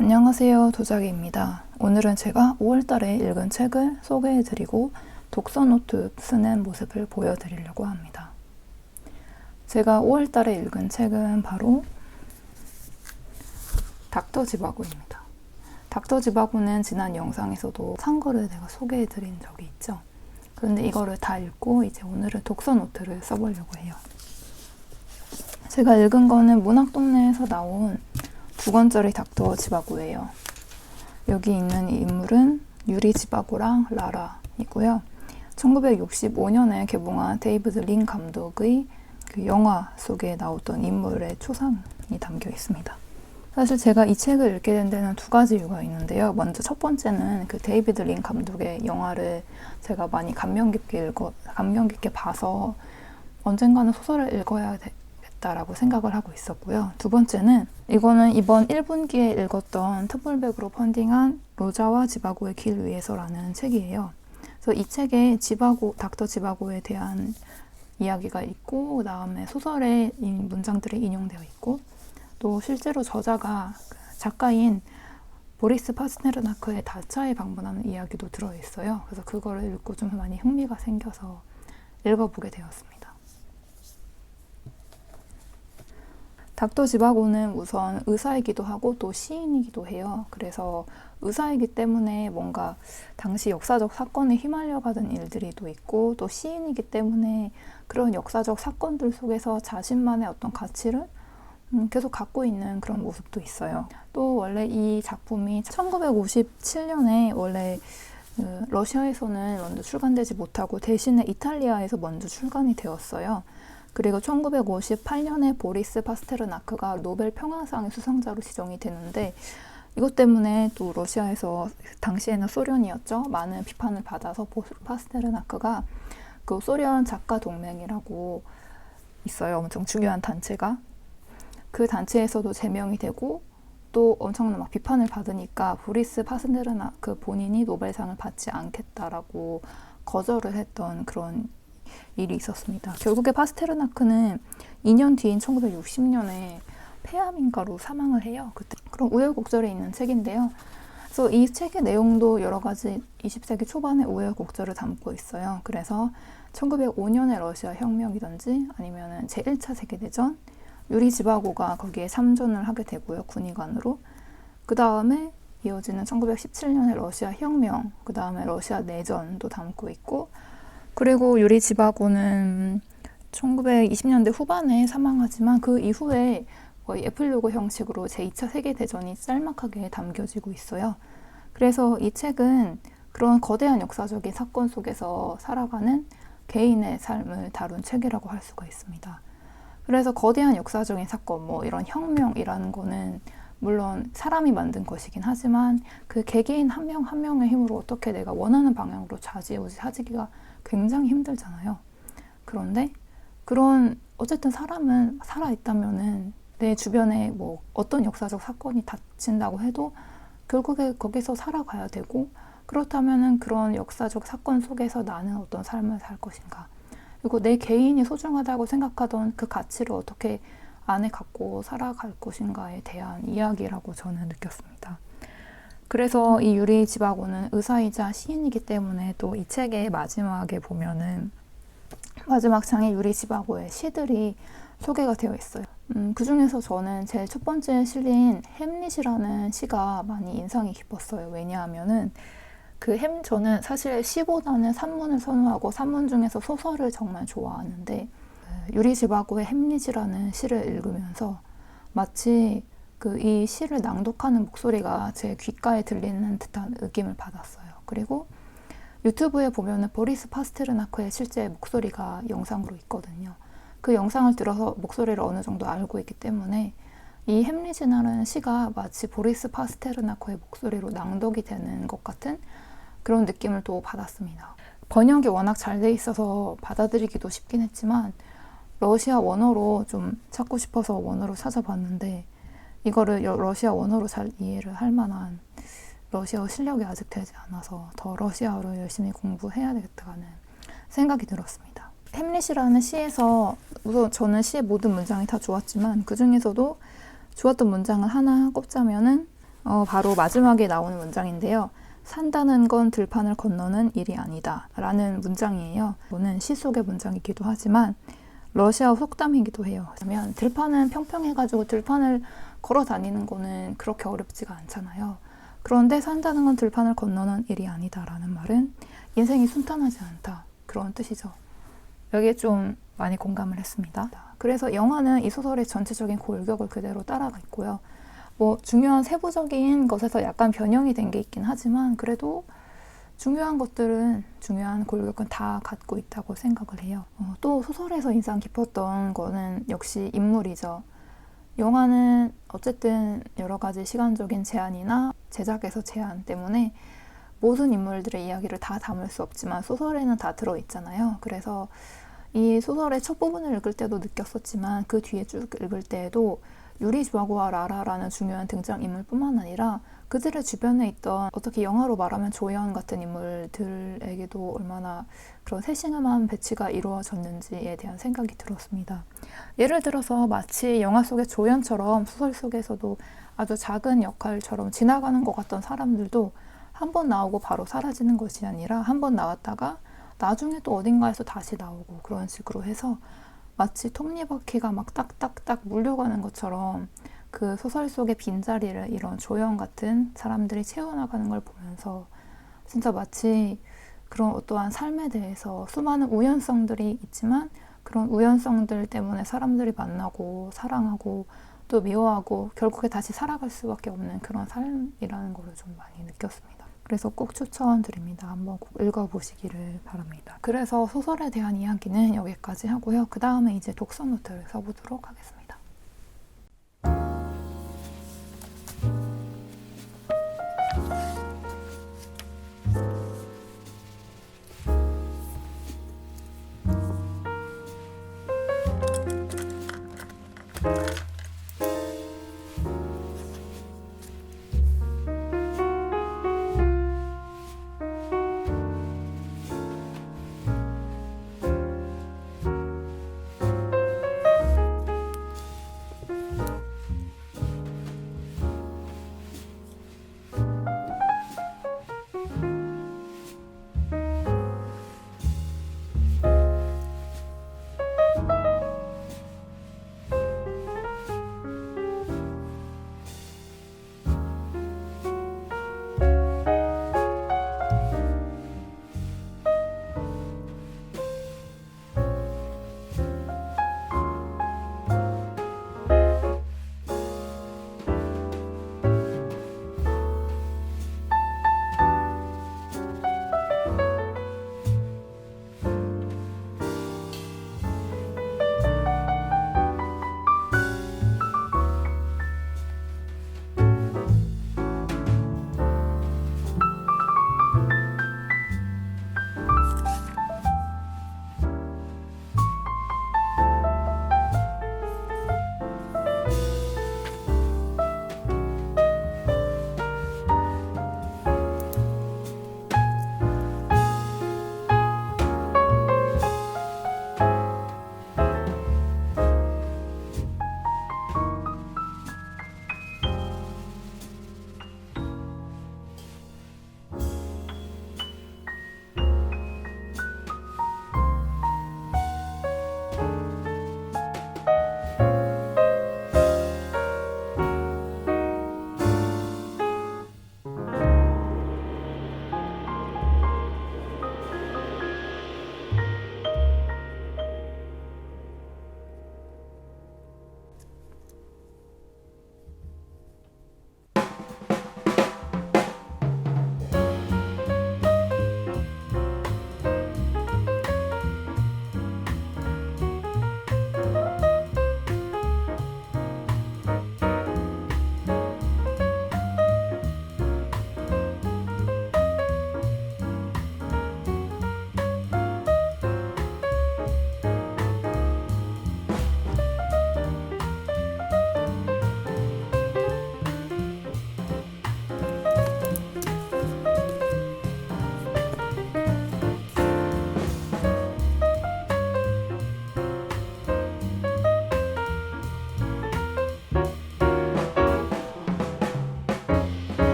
안녕하세요, 도자기입니다. 오늘은 제가 5월달에 읽은 책을 소개해드리고 독서노트 쓰는 모습을 보여드리려고 합니다. 제가 5월달에 읽은 책은 바로 닥터 지바고입니다. 닥터 지바고는 지난 영상에서도 산 거를 내가 소개해드린 적이 있죠. 그런데 이거를 다 읽고 이제 오늘은 독서노트를 써보려고 해요. 제가 읽은 거는 문학동네에서 나온 2권짜리 닥터 지바고예요. 여기 있는 인물은 유리 지바고랑 라라이고요. 1965년에 개봉한 데이비드 린 감독의 그 영화 속에 나왔던 인물의 초상이 담겨 있습니다. 사실 제가 이 책을 읽게 된 데는 2가지 이유가 있는데요. 먼저 첫 번째는 그 데이비드 린 감독의 영화를 제가 많이 감명 깊게 봐서 언젠가는 소설을 읽어야 다라고 생각을 하고 있었고요. 두 번째는 이거는 이번 1분기에 읽었던 특별백으로 펀딩한 로자와 지바고의 길 위에서라는 책이에요. 그래서 이 책에 닥터 지바고에 대한 이야기가 있고 그 다음에 소설의 문장들이 인용되어 있고 또 실제로 저자가 작가인 보리스 파스테르나크의 다차에 방문하는 이야기도 들어있어요. 그래서 그거를 읽고 좀 많이 흥미가 생겨서 읽어보게 되었습니다. 닥터 지바고는 우선 의사이기도 하고 또 시인이기도 해요. 그래서 의사이기 때문에 뭔가 당시 역사적 사건에 휘말려가던 일들이 또 있고 또 시인이기 때문에 그런 역사적 사건들 속에서 자신만의 어떤 가치를 계속 갖고 있는 그런 모습도 있어요. 또 원래 이 작품이 1957년에 원래 러시아에서는 먼저 출간되지 못하고 대신에 이탈리아에서 먼저 출간이 되었어요. 그리고 1958년에 보리스 파스테르나크가 노벨 평화상의 수상자로 지정이 되는데 이것 때문에 또 러시아에서 당시에는 소련이었죠. 많은 비판을 받아서 파스테르나크가 그 소련 작가 동맹이라고 있어요. 엄청 중요한 단체가. 그 단체에서도 제명이 되고 또 엄청난 막 비판을 받으니까 보리스 파스테르나크 본인이 노벨상을 받지 않겠다라고 거절을 했던 그런 일이 있었습니다. 결국에 파스테르나크는 2년 뒤인 1960년에 폐암인가로 사망을 해요. 그런 우여곡절이 있는 책인데요. 그래서 이 책의 내용도 여러 가지 20세기 초반의 우여곡절을 담고 있어요. 그래서 1905년의 러시아 혁명이든지 아니면 제1차 세계대전, 유리 지바고가 거기에 참전을 하게 되고요. 군의관으로. 그 다음에 이어지는 1917년의 러시아 혁명, 그 다음에 러시아 내전도 담고 있고 그리고 유리 지바고는 1920년대 후반에 사망하지만 그 이후에 거의 에필로그 형식으로 제2차 세계대전이 짤막하게 담겨지고 있어요. 그래서 이 책은 그런 거대한 역사적인 사건 속에서 살아가는 개인의 삶을 다룬 책이라고 할 수가 있습니다. 그래서 거대한 역사적인 사건, 뭐 이런 혁명이라는 거는 물론 사람이 만든 것이긴 하지만 그 개개인 한 명 한 명의 힘으로 어떻게 내가 원하는 방향으로 좌지우지하기가 굉장히 힘들잖아요. 그런데 그런 어쨌든 사람은 살아있다면은 내 주변에 뭐 어떤 역사적 사건이 닥친다고 해도 결국에 거기서 살아가야 되고 그렇다면은 그런 역사적 사건 속에서 나는 어떤 삶을 살 것인가 그리고 내 개인이 소중하다고 생각하던 그 가치를 어떻게 안에 갖고 살아갈 것인가에 대한 이야기라고 저는 느꼈습니다. 그래서 이 유리 지바고는 의사이자 시인이기 때문에 또 이 책의 마지막에 보면은 마지막 장에 유리 지바고의 시들이 소개가 되어 있어요. 그 중에서 저는 제일 첫 번째 실린 햄릿이라는 시가 많이 인상이 깊었어요. 왜냐하면은 저는 사실 시보다는 산문을 선호하고 산문 중에서 소설을 정말 좋아하는데 유리 지바고의 햄릿이라는 시를 읽으면서 마치 이 시를 낭독하는 목소리가 제 귓가에 들리는 듯한 느낌을 받았어요. 그리고 유튜브에 보면은 보리스 파스테르나크의 실제 목소리가 영상으로 있거든요. 그 영상을 들어서 목소리를 어느 정도 알고 있기 때문에 이 햄릿이라는 시가 마치 보리스 파스테르나크의 목소리로 낭독이 되는 것 같은 그런 느낌을 또 받았습니다. 번역이 워낙 잘 돼 있어서 받아들이기도 쉽긴 했지만 러시아 원어로 좀 찾고 싶어서 원어로 찾아봤는데 이거를 러시아 원어로 잘 이해를 할 만한 러시아어 실력이 아직 되지 않아서 더 러시아어를 열심히 공부해야 되겠다는 생각이 들었습니다. 햄릿이라는 시에서 우선 저는 시의 모든 문장이 다 좋았지만 그 중에서도 좋았던 문장을 하나 꼽자면은 바로 마지막에 나오는 문장인데요. 산다는 건 들판을 건너는 일이 아니다 라는 문장이에요. 이거는 시 속의 문장이기도 하지만 러시아어 속담이기도 해요. 그러면 들판은 평평해가지고 들판을 걸어 다니는 거는 그렇게 어렵지가 않잖아요. 그런데 산다는 건 들판을 건너는 일이 아니다 라는 말은 인생이 순탄하지 않다, 그런 뜻이죠. 여기에 좀 많이 공감을 했습니다. 그래서 영화는 이 소설의 전체적인 골격을 그대로 따라가 있고요. 중요한 세부적인 것에서 약간 변형이 된 게 있긴 하지만 그래도 중요한 것들은, 중요한 골격은 다 갖고 있다고 생각을 해요. 또 소설에서 인상 깊었던 거는 역시 인물이죠. 영화는 어쨌든 여러 가지 시간적인 제한이나 제작에서 제한 때문에 모든 인물들의 이야기를 다 담을 수 없지만 소설에는 다 들어있잖아요. 그래서 이 소설의 첫 부분을 읽을 때도 느꼈었지만 그 뒤에 쭉 읽을 때에도 유리 주아고와 라라라는 중요한 등장인물뿐만 아니라 그들의 주변에 있던, 어떻게 영화로 말하면 조연 같은 인물들에게도 얼마나 그런 세심한 배치가 이루어졌는지에 대한 생각이 들었습니다. 예를 들어서 마치 영화 속의 조연처럼 소설 속에서도 아주 작은 역할처럼 지나가는 것 같던 사람들도 한 번 나오고 바로 사라지는 것이 아니라 한 번 나왔다가 나중에 또 어딘가에서 다시 나오고 그런 식으로 해서 마치 톱니바퀴가 막 딱딱딱 물려가는 것처럼 그 소설 속의 빈자리를 이런 조연 같은 사람들이 채워나가는 걸 보면서 진짜 마치 그런 어떠한 삶에 대해서 수많은 우연성들이 있지만 그런 우연성들 때문에 사람들이 만나고 사랑하고 또 미워하고 결국에 다시 살아갈 수밖에 없는 그런 삶이라는 걸 좀 많이 느꼈습니다. 그래서 꼭 추천드립니다. 한번 꼭 읽어보시기를 바랍니다. 그래서 소설에 대한 이야기는 여기까지 하고요. 그 다음에 이제 독서 노트를 써보도록 하겠습니다.